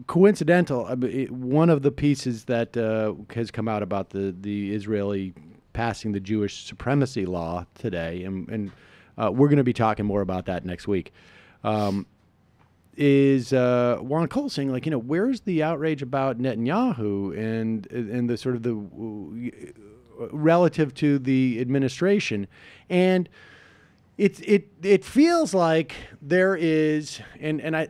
coincidental. I mean, one of the pieces that has come out about the Israeli passing the Jewish supremacy law today, and we're going to be talking more about that next week, is Warren Cole saying, like, where's the outrage about Netanyahu and the sort of the relative to the administration, and it feels like there is, and I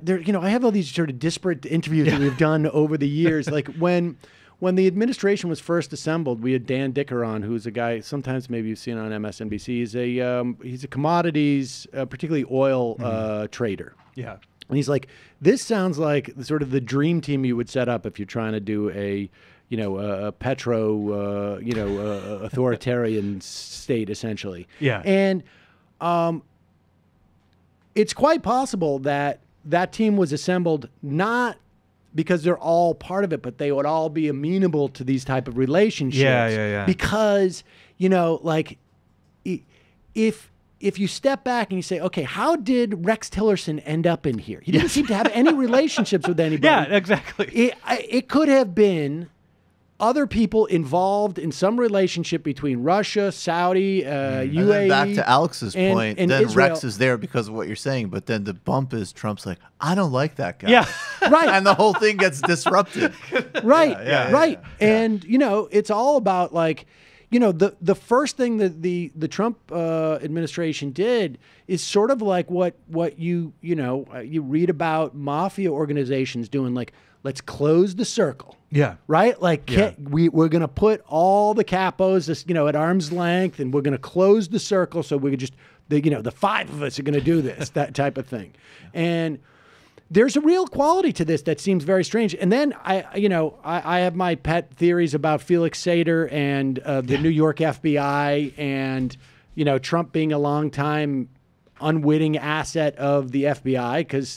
have all these sort of disparate interviews that we've done over the years, like when the administration was first assembled, we had Dan Dicker on, who's a guy sometimes maybe you've seen on MSNBC. He's a commodities, particularly oil trader. Yeah. And he's like, this sounds like sort of the dream team you would set up if you're trying to do a petro, authoritarian state, essentially. Yeah. And it's quite possible that team was assembled not because they're all part of it, but they would all be amenable to these type of relationships. Yeah. Because, if you step back and you say, okay, how did Rex Tillerson end up in here? He didn't seem to have any relationships with anybody. Yeah, exactly. It could have been other people involved in some relationship between Russia, Saudi, UAE. And then back to Alex's point, and then Israel. Rex is there because of what you're saying, but then the bump is Trump's like, I don't like that guy. Yeah. Right. And the whole thing gets disrupted. Right, right. Yeah. And, it's all about, like, the first thing that the Trump administration did is sort of like what you read about mafia organizations doing, like, let's close the circle. Yeah. Right? Like, we're going to put all the capos, at arm's length, and we're going to close the circle so we can just, the five of us are going to do this, that type of thing. And there's a real quality to this that seems very strange. And then I have my pet theories about Felix Seder and the New York FBI and, Trump being a longtime unwitting asset of the FBI, because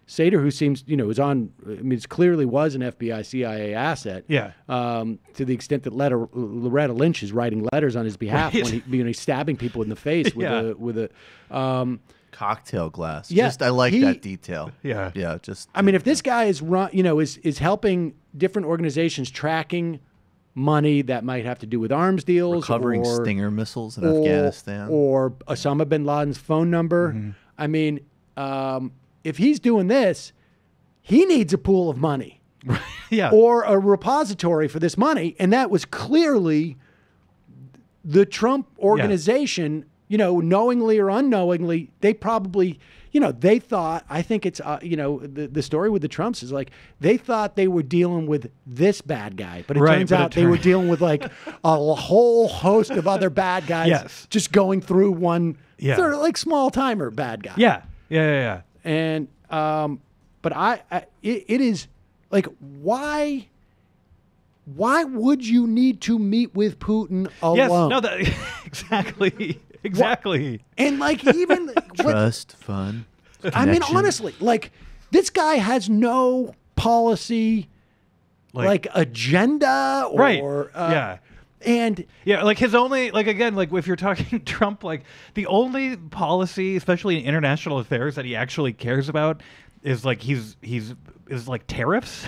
Seder, who seems, it clearly was an FBI CIA asset. Yeah. To the extent that Loretta Lynch is writing letters on his behalf when he's stabbing people in the face with a cocktail glass. Yeah, I like that detail. Yeah. Yeah. If this guy is helping different organizations tracking money that might have to do with arms deals, recovering Stinger missiles in Afghanistan, or Osama bin Laden's phone number. Mm-hmm. If he's doing this, he needs a pool of money. Yeah. Or a repository for this money. And that was clearly the Trump organization, knowingly or unknowingly, they probably, they thought, I think it's, the story with the Trumps is like, they thought they were dealing with this bad guy, but it turns out they were dealing with like a whole host of other bad guys just going through one, sort of like small timer bad guy. Yeah. And, but it is like, why would you need to meet with Putin alone? Yes, no, exactly. And like, even trust, fun. Honestly, like, this guy has no policy, like agenda or, And like his only, like, again, like if you're talking Trump, like the only policy, especially in international affairs, that he actually cares about is like is like tariffs.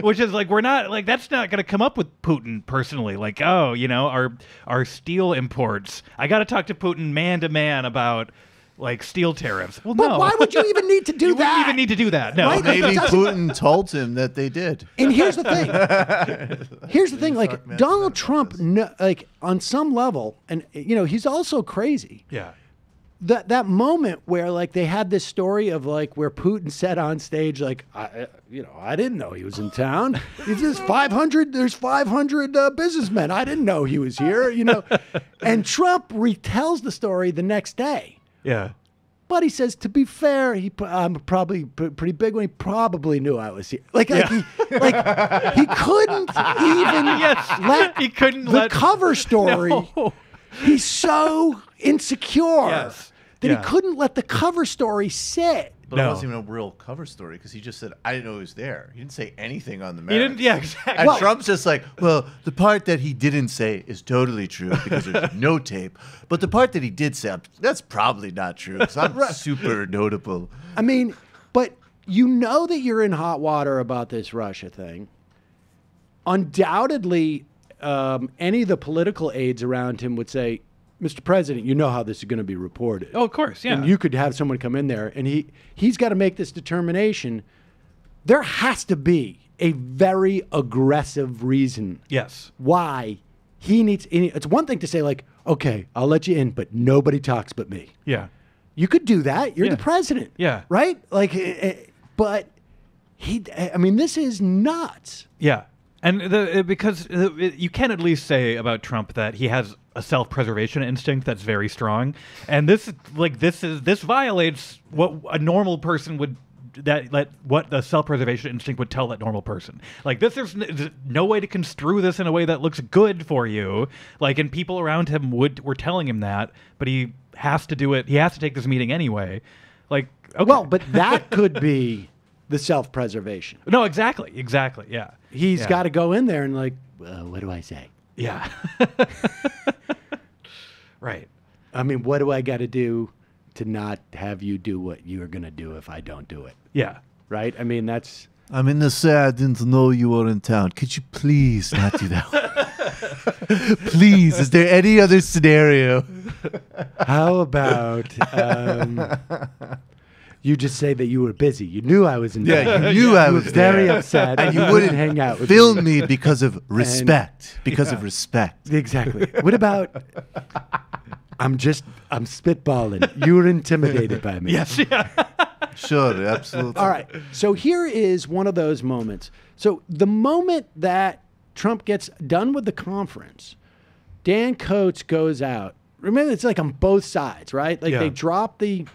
Which is like, we're not, like, that's not going to come up with Putin personally. Like, our steel imports, I got to talk to Putin man to man about like steel tariffs. Well, but why would you even need to do you that? Wouldn't even need to do that. No. Right? Maybe Putin told him that they did. And here's the thing. Like, Donald Trump, like, on some level, and he's also crazy. Yeah. That moment where, like, they had this story of, like, where Putin said on stage, like, I didn't know he was in town. There's 500 businessmen. I didn't know he was here. And Trump retells the story the next day. Yeah. But he says, to be fair, I'm probably pretty big when he probably knew I was here. He couldn't even let the cover story. No. He's so insecure that he couldn't let the cover story sit. But it wasn't even a real cover story because he just said, I didn't know he was there. He didn't say anything on the merits. He didn't, exactly. And Trump's just like, well, the part that he didn't say is totally true because there's no tape. But the part that he did say, that's probably not true because I'm super notable. But you know that you're in hot water about this Russia thing. Undoubtedly, any of the political aides around him would say, Mr. President, you know how this is going to be reported. Oh, of course, yeah. And you could have someone come in there, and he's got to make this determination. There has to be a very aggressive reason why he needs... It's one thing to say, like, okay, I'll let you in, but nobody talks but me. Yeah. You could do that. You're the president. Yeah. Right? Like, but this is nuts. Yeah. And because you can at least say about Trump that he has a self-preservation instinct that's very strong, and this violates what a normal person would what the self-preservation instinct would tell that normal person. Like there's no way to construe this in a way that looks good for you. Like, and people around him were telling him that, but he has to do it. He has to take this meeting anyway. Like, okay. Well, but that could be the self-preservation. No, exactly, yeah. He's got to go in there and like, well, what do I say? Yeah. Right. I mean, what do I got to do to not have you do what you're going to do if I don't do it? Yeah. Right? I mean, that's... I'm in the say I didn't know you were in town. Could you please not do that? Please, is there any other scenario? How about you just say that you were busy? You knew I was in town. Yeah, you knew I was very there. upset. And you wouldn't hang out with film me because of respect. Because of respect. Exactly. What about... I'm spitballing. You were intimidated by me. Yes, yeah. Sure, absolutely. All right. So here is one of those moments. So the moment that Trump gets done with the conference, Dan Coates goes out. Remember, it's like on both sides, right? Like they drop the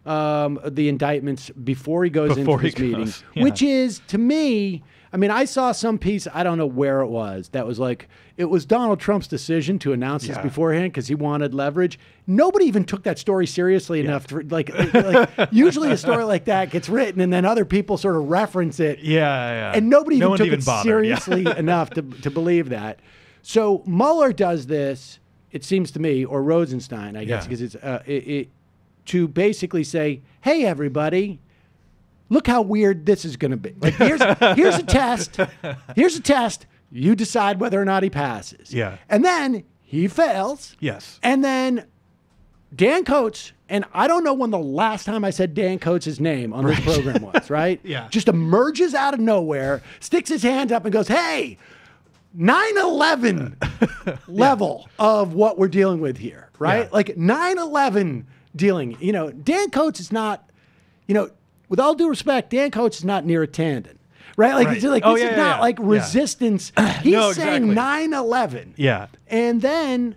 indictments before he goes into this meeting, which is, to me, I mean, I saw some piece, I don't know where it was, that was like, it was Donald Trump's decision to announce this beforehand because he wanted leverage. Nobody even took that story seriously enough to, like usually a story like that gets written and then other people sort of reference it. Yeah. And nobody even took it seriously enough to believe that. So Mueller does this, it seems to me, or Rosenstein, I guess, because it's to basically say, hey, everybody, look how weird this is going to be. Like, here's a test. Here's a test. You decide whether or not he passes. Yeah. And then he fails. Yes. And then Dan Coates, and I don't know when the last time I said Dan Coates' name on this program was, right? Yeah. Just emerges out of nowhere, sticks his hand up and goes, hey, 9/11 level of what we're dealing with here, right? Yeah. Like 9/11 dealing. You know, Dan Coates is not, with all due respect, Dan Coates is not near a tandon. Right? Like, it's like this is not like resistance. He's saying 9/11. Yeah. And then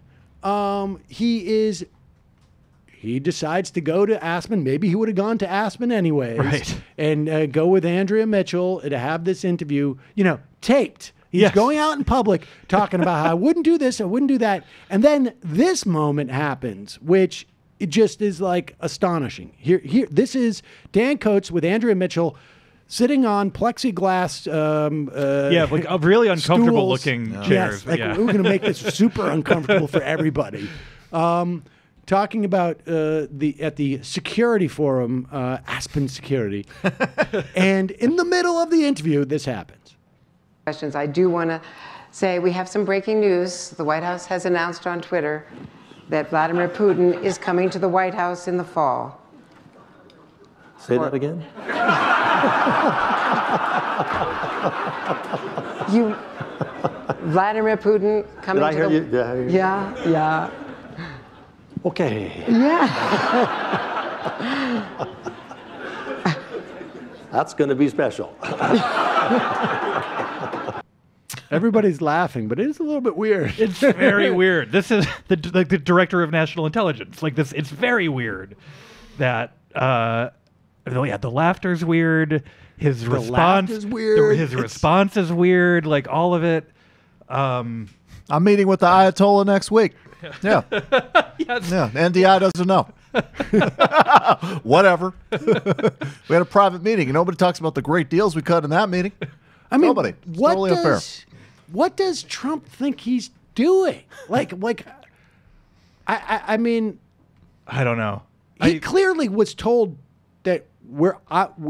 he decides to go to Aspen. Maybe he would have gone to Aspen anyways. Right. And go with Andrea Mitchell to have this interview, taped. He's going out in public talking about how I wouldn't do this, I wouldn't do that. And then this moment happens, which it just is like astonishing. Here, this is Dan Coates with Andrea Mitchell sitting on plexiglass. Like a really uncomfortable stools. looking chairs. Yes, we're going to make this super uncomfortable for everybody. Talking about at the security forum, Aspen Security, and in the middle of the interview, this happens. Questions. I do want to say we have some breaking news. The White House has announced on Twitter that Vladimir Putin is coming to the White House in the fall. Say that again? Vladimir Putin coming Did I hear to you? the... Did I hear you? Yeah. Okay. Yeah. That's going to be special. Everybody's laughing, but it is a little bit weird. It's very weird. This is the director of national intelligence. Like this, it's very weird that the laughter's weird. His response is weird. His response is weird. Like all of it. I'm meeting with the Ayatollah next week. Yeah. Yes. Yeah. NDI doesn't know. Whatever. We had a private meeting, and nobody talks about the great deals we cut in that meeting. I mean, nobody. It's totally unfair. What does Trump think he's doing? I mean, I don't know. he clearly was told that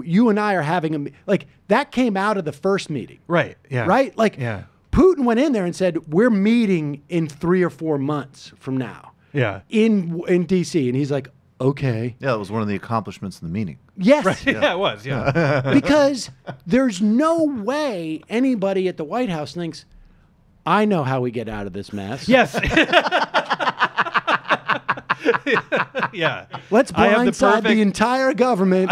you and I are having like that came out of the first meeting. Right. Yeah. Right? Like yeah. Putin went in there and said, we're meeting in 3 or 4 months from now. Yeah. In D.C. And he's like, okay. Yeah, it was one of the accomplishments in the meeting. Yes. Right. Yeah, it was. Yeah. Because there's no way anybody at the White House thinks, I know how we get out of this mess. Yes. Yeah. Let's blindside the entire government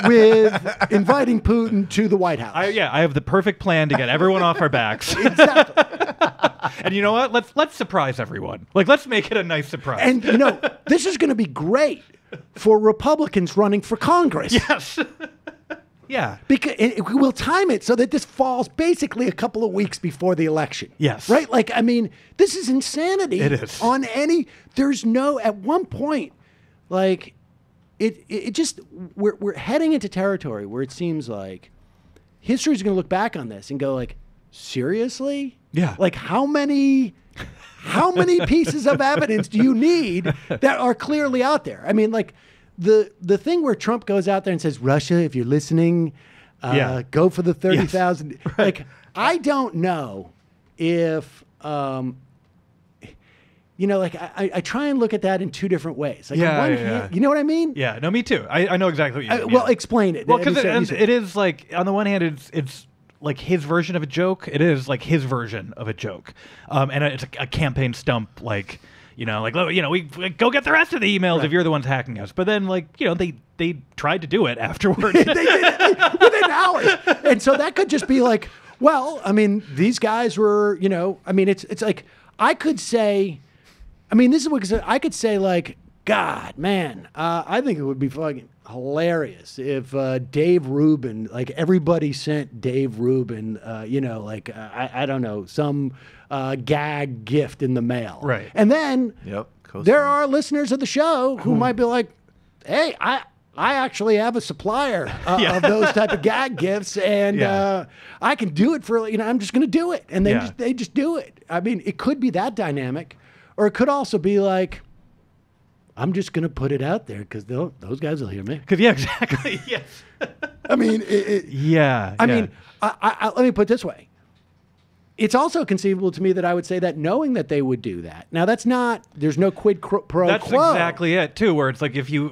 with inviting Putin to the White House. I have the perfect plan to get everyone off our backs. Exactly. And you know what? Let's surprise everyone. Like, let's make it a nice surprise. And, this is going to be great for Republicans running for Congress. Yes. Yeah. Because we'll time it so that this falls basically a couple of weeks before the election. Yes. Right? Like, I mean, this is insanity. It is. There's no, at one point, like, it just, we're heading into territory where it seems like history's going to look back on this and go like, seriously? Yeah. Like, how many pieces of evidence do you need that are clearly out there? I mean, like, the thing where Trump goes out there and says, Russia, if you're listening, go for the 30,000. Yes. Right. Like, I don't know if, I try and look at that in 2 different ways. Like, hand, you know what I mean? Yeah, no, me too. I know exactly what you mean. Well, explain it. Well, because it is like, on the one hand, it's like his version of a joke. It is like his version of a joke. And it's a campaign stump, like, we go get the rest of the emails if you're the ones hacking us. But then, they tried to do it afterwards. They did it within hours. And so that could just be like, well, I mean, these guys were, it's like, I could say, this is what I could say, like, God, man, I think it would be fucking hilarious if Dave Rubin, like everybody sent Dave Rubin, I don't know, some gag gift in the mail. Right. And then Yep. there are listeners of the show who might be like, hey, I actually have a supplier of those type of gag gifts, and I can do it for, I'm just going to do it. And they just do it. I mean, it could be that dynamic, or it could also be like, I'm just going to put it out there because those guys will hear me. Because, yeah, exactly. Yes. I mean, I mean, let me put it this way. It's also conceivable to me that I would say that knowing that they would do that. Now, there's no quid pro quo. That's exactly it, too, where it's like if you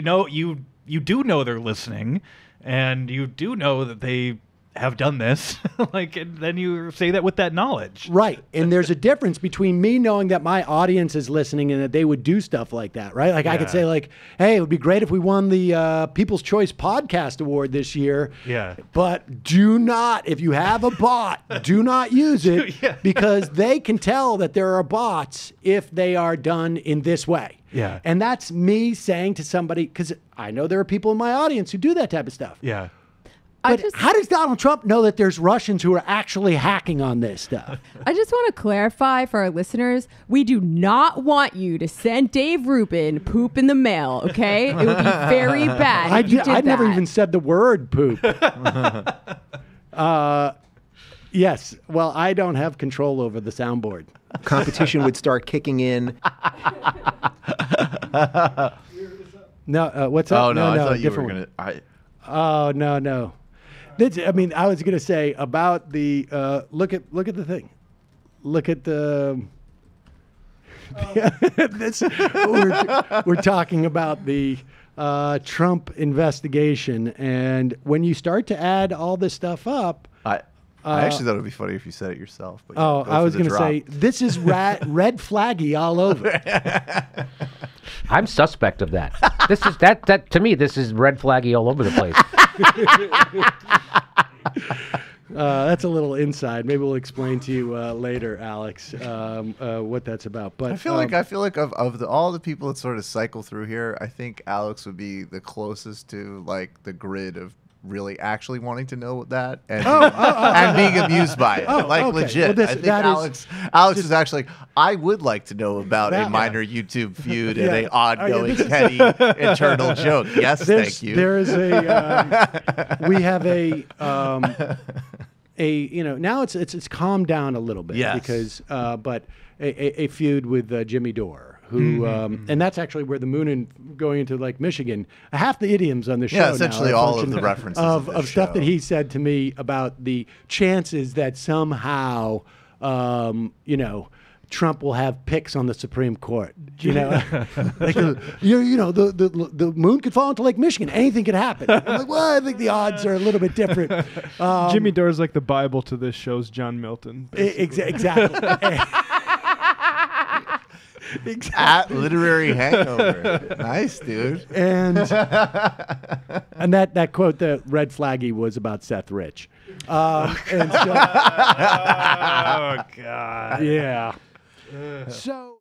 know, you do know they're listening, and you do know that they have done this, and then you say that with that knowledge. Right. And there's a difference between me knowing that my audience is listening and that they would do stuff like that, right? Like I could say like, hey, it would be great if we won the People's Choice Podcast Award this year. Yeah. But do not, if you have a bot, do not use it because they can tell that there are bots if they are done in this way. Yeah. And that's me saying to somebody, because I know there are people in my audience who do that type of stuff. Yeah. But how does Donald Trump know that there's Russians who are actually hacking on this stuff? I just want to clarify for our listeners, we do not want you to send Dave Rubin poop in the mail, okay? It would be very bad. I never even said the word poop. Yes. Well, I don't have control over the soundboard. Competition would start kicking in. No, what's up? Oh, no, I thought you were different going to... Oh, no. I was going to say about the look at the thing. Look at the we're talking about the Trump investigation, and when you start to add all this stuff up, I actually thought it would be funny if you said it yourself. But I was going to say this is red flaggy all over. I'm suspect of that. This is that to me. This is red flaggy all over the place. That's a little inside. Maybe we'll explain to you later, Alex, what that's about. But I feel like of all the people that sort of cycle through here, I think Alex would be the closest to like the grid of really actually wanting to know that and being amused by it. Legit. Well, I think Alex is actually like, I would like to know about a minor YouTube feud and an ongoing petty internal joke. Yes, thank you. There is we have now it's calmed down a little bit because but a feud with Jimmy Dore. who, and that's actually where the moon and going into Lake Michigan. Half the idioms on the show, Yeah, essentially now are a all of function the references of in this stuff show. that he said to me about the chances that somehow, Trump will have picks on the Supreme Court. You know, like the moon could fall into Lake Michigan. Anything could happen. I'm like, well, I think the odds are a little bit different. Jimmy Dore's like the Bible to this show's John Milton. Exactly. At Literary Hangover. Nice, dude. And that quote that red flaggy was about Seth Rich. And so, Oh God. yeah. So.